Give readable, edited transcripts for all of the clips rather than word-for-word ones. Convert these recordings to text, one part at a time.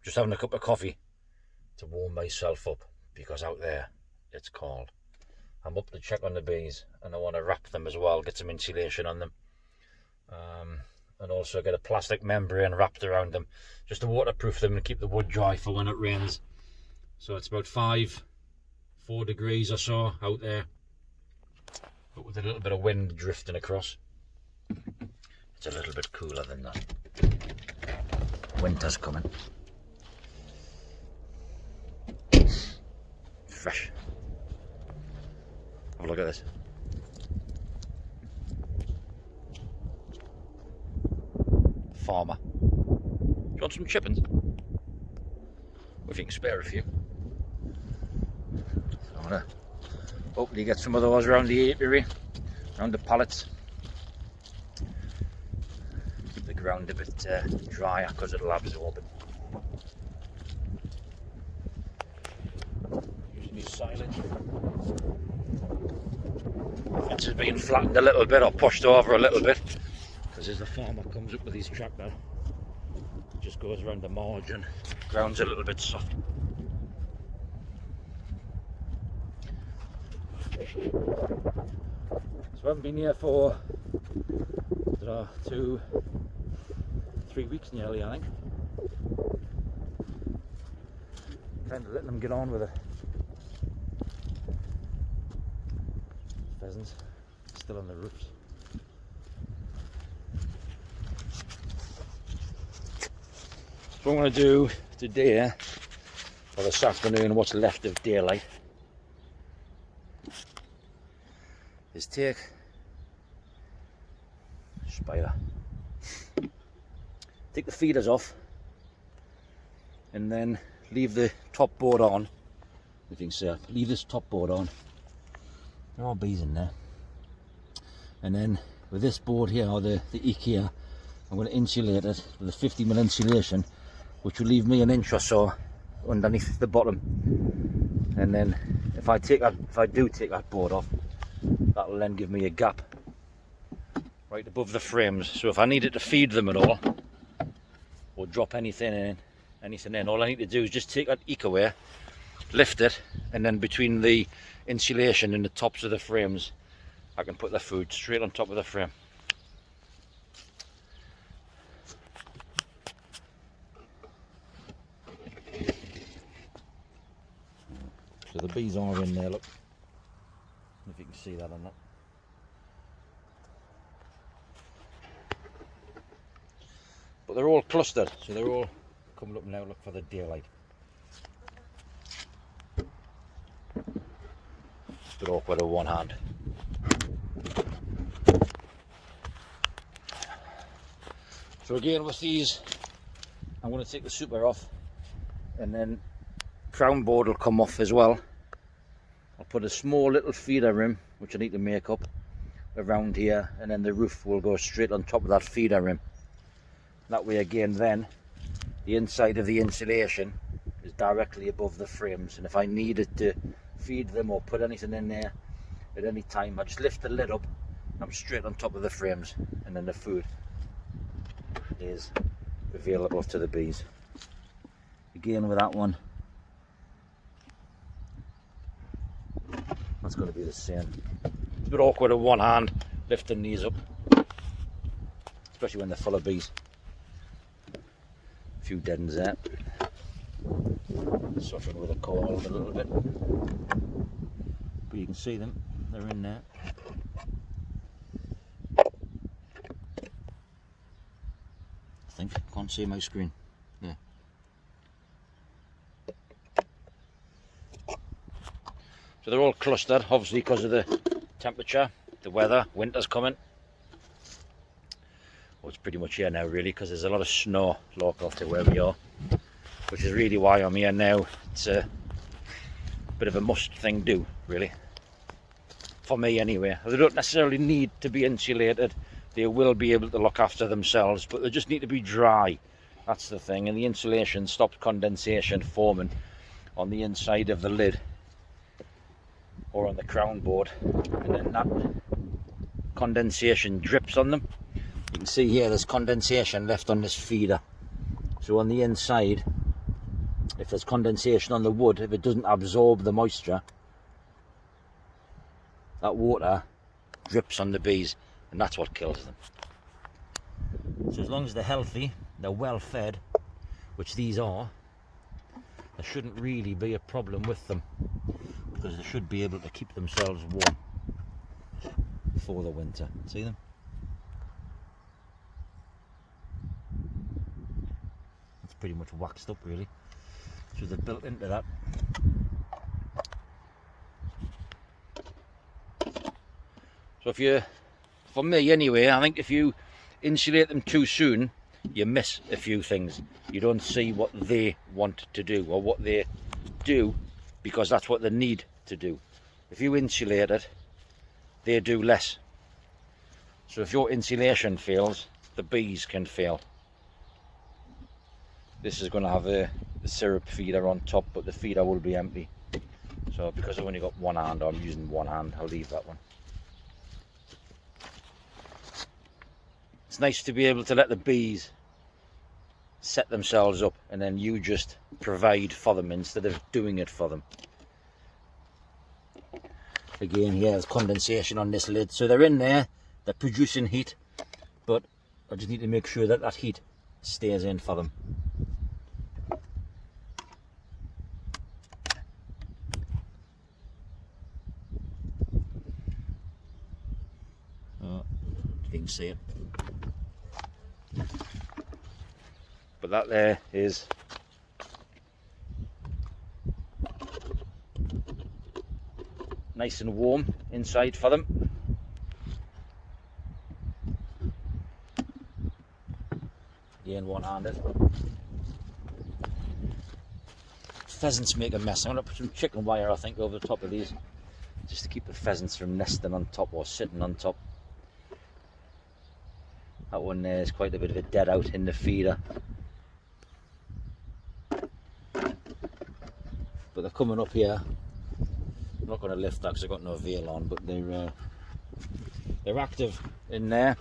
just having a cup of coffee to warm myself up, because out there it's cold. I'm up to check on the bees, and I want to wrap them as well, get some insulation on them, and also get a plastic membrane wrapped around them just to waterproof them and keep the wood dry for when it rains. So it's about 4 degrees or so out there, but with a little bit of wind drifting across, it's a little bit cooler than that. Winter's coming. Fresh. Have a look at this. Farmer. Do you want some chippings? If you can spare a few. So I'm gonna hopefully get some of those around the apiary, around the pallets. Keep the ground a bit drier because it'll absorb it. Usually silage. Fence is being flattened a little bit or pushed over a little bit, because as the farmer comes up with his tractor, it just goes around the margin. Ground's a little bit soft. So I've been here for 2-3 weeks nearly, I think. Kind of letting them get on with it. Pheasants still on the roofs. So what I'm going to do today, or this afternoon, what's left of daylight, is take the feeders off, and then leave the top board on. If you can see, leave this top board on. There are bees in there. And then with this board here, or the IKEA, I'm going to insulate it with a 50mm insulation, which will leave me an inch or so underneath the bottom. And then if I do take that board off, that'll then give me a gap right above the frames. So if I needed to feed them at all, or drop anything in, all I need to do is just take that eek away, lift it, and then between the insulation and the tops of the frames, I can put the food straight on top of the frame. So the bees are in there, look, if you can see that or not. But they're all clustered, so they're all coming up now, look for the daylight. It's a bit awkward with one hand. So again with these, I'm going to take the super off, and then crown board will come off as well. I'll put a small little feeder rim, which I need to make up, around here, and then the roof will go straight on top of that feeder rim. That way again then, the inside of the insulation is directly above the frames, and if I needed to feed them or put anything in there at any time, I just lift the lid up, I'm straight on top of the frames, and then the food is available to the bees. Again with that one, that's going to be the same. It's a bit awkward with one hand lifting these up, especially when they're full of bees. A few dead ends there. Suffering with a cold a little bit, but you can see them, they're in there. I think, can't see my screen. Yeah. So they're all clustered, obviously because of the temperature, the weather, winter's coming. Well, it's pretty much here now really, because there's a lot of snow local to where we are, which is really why I'm here now. It's a bit of a must thing do, really, for me anyway. They don't necessarily need to be insulated, they will be able to look after themselves, but they just need to be dry. That's the thing, and the insulation stops condensation forming on the inside of the lid or on the crown board, and then that condensation drips on them. You can see here there's condensation left on this feeder, so on the inside if there's condensation on the wood, if it doesn't absorb the moisture, that water drips on the bees, and that's what kills them. So as long as they're healthy, they're well fed, which these are, there shouldn't really be a problem with them, because they should be able to keep themselves warm for the winter. See them? It's pretty much waxed up really, so they've built into that. So if you, for me anyway, I think if you insulate them too soon, you miss a few things. You don't see what they want to do or what they do, because that's what they need to do. If you insulate it, they do less. So if your insulation fails, the bees can fail. This is going to have the syrup feeder on top, but the feeder will be empty. So because I've only got one hand, I'm using one hand, I'll leave that one. It's nice to be able to let the bees set themselves up, and then you just provide for them instead of doing it for them. Again, here there's condensation on this lid, so they're in there, they're producing heat, but I just need to make sure that that heat stays in for them. You can see it. But that there is nice and warm inside for them. Again, one-handed. Pheasants make a mess. I'm going to put some chicken wire, I think, over the top of these, just to keep the pheasants from nesting on top or sitting on top. That one there is quite a bit of a dead out in the feeder. But they're coming up here. I'm not going to lift that because I've got no veil on, but they're active in there.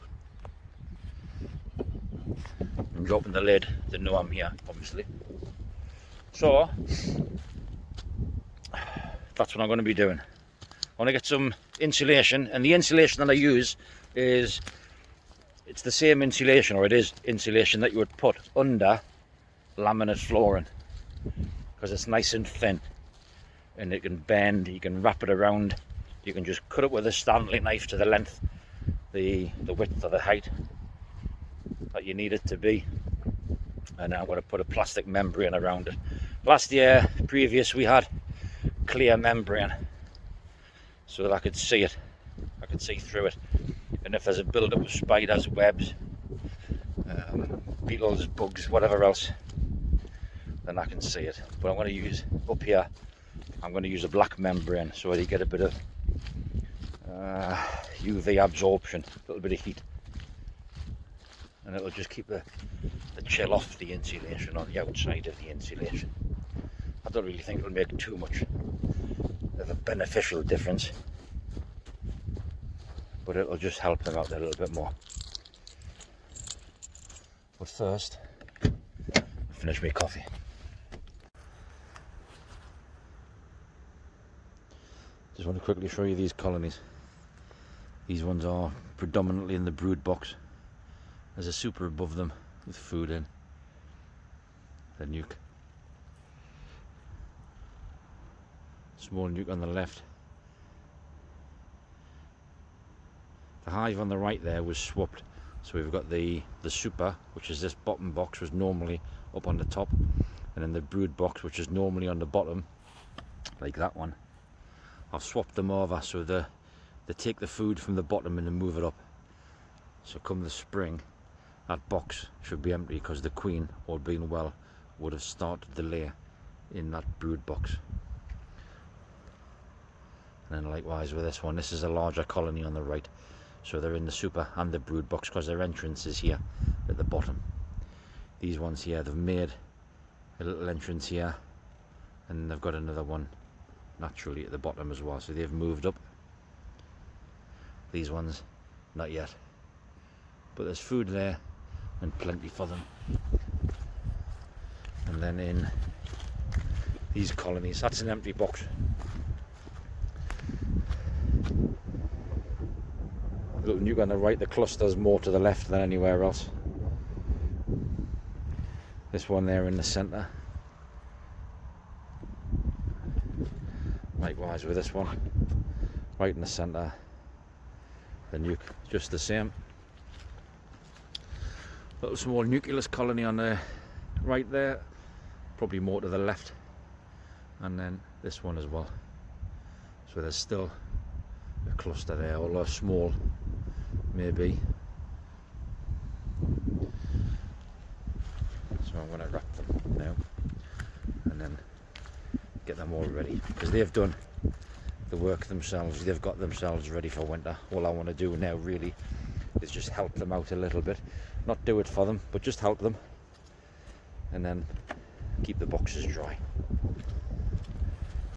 I'm dropping the lid, they know I'm here, obviously. So that's what I'm going to be doing. I want to get some insulation, and the insulation that I use is, it's the same insulation, or it is insulation that you would put under laminate flooring, because it's nice and thin and it can bend. You can wrap it around, you can just cut it with a Stanley knife to the length, the width or the height that you need it to be, and I'm going to put a plastic membrane around it. Last year, previous, we had clear membrane so that I could see it, I could see through it, and if there's a build-up of spiders, webs, beetles, bugs, whatever else, then I can see it. But I'm going to use, up here, I'm going to use a black membrane so that you get a bit of UV absorption, a little bit of heat, and it'll just keep the chill off the insulation on the outside of the insulation. I don't really think it'll make too much of a beneficial difference, but it'll just help them out a little bit more. But first, I'll finish my coffee. Just want to quickly show you these colonies. These ones are predominantly in the brood box. There's a super above them with food in. The nuke. Small nuke on the left. The hive on the right there was swapped. So we've got the super, which is this bottom box, was normally up on the top, and then the brood box, which is normally on the bottom, like that one. I've swapped them over so they take the food from the bottom and then move it up. So come the spring, that box should be empty, because the queen, all being well, would have started the layer in that brood box. And then likewise with this one, this is a larger colony on the right, so they're in the super and the brood box because their entrance is here at the bottom. These ones here, they've made a little entrance here, and they've got another one naturally at the bottom as well, so they've moved up. These ones, not yet, but there's food there and plenty for them. And then in these colonies. That's an empty box. Little nuke on the right, the cluster's more to the left than anywhere else. This one there in the centre. Likewise with this one, right in the centre. The nuke, just the same. Little small nucleus colony on the right there, probably more to the left. And then this one as well. So there's still a cluster there, although small, maybe. So I'm going to wrap them now and then get them all ready, because they've done the work themselves. They've got themselves ready for winter. All I want to do now really is just help them out a little bit, not do it for them, but just help them, and then keep the boxes dry.